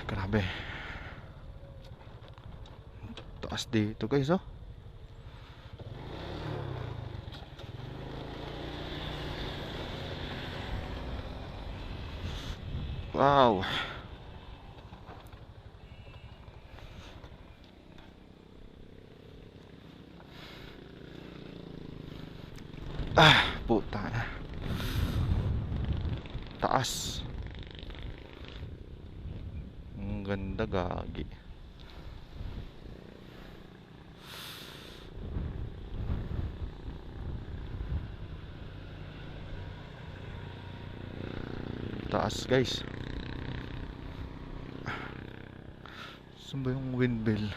Grabe. Taas dito guys, oh. Wow. Puta na. Taas. Ang ganda, gagi. Taas guys. Saan ba yung windmill?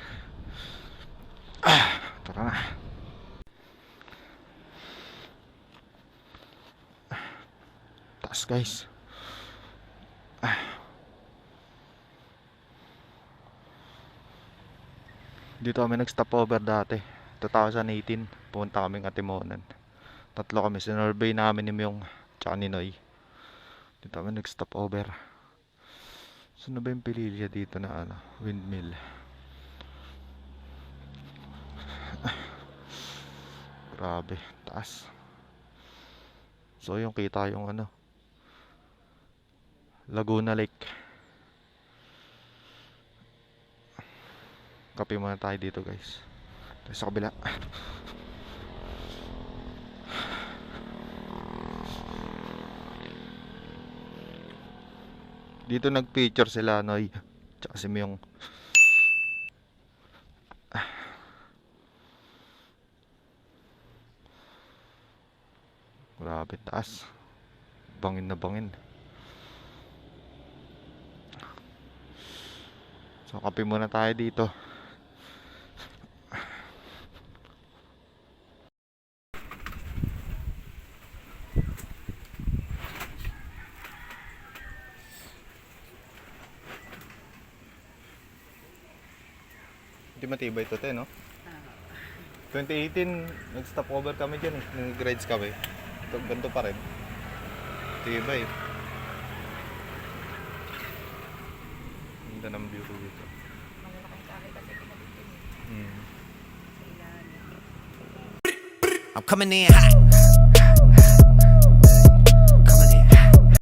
Tara na. Taas guys. Dito kami nag-stop over dati 2018. Pumunta kaming Atimonan. Tatlo kami. Sinurbay namin ni Myong tsaka ni Noy. Dito kami nag-stop over. Saan ba yung pililya dito na ano, windmill? Grabe, taas. So yung kita yung ano, Laguna Lake. Kape muna tayo dito guys. Tayo sa kabila. Dito nag-picture sila Noy tsaka si Myong. Grabe taas. Bangin na bangin. So kape muna tayo dito. Hindi matibay ito no? 2018 nag-stop over kami dyan eh. Nag-rides kami. Ito, ganito pa rin. Tibay. Ganda ng view dito. I'm coming in hot.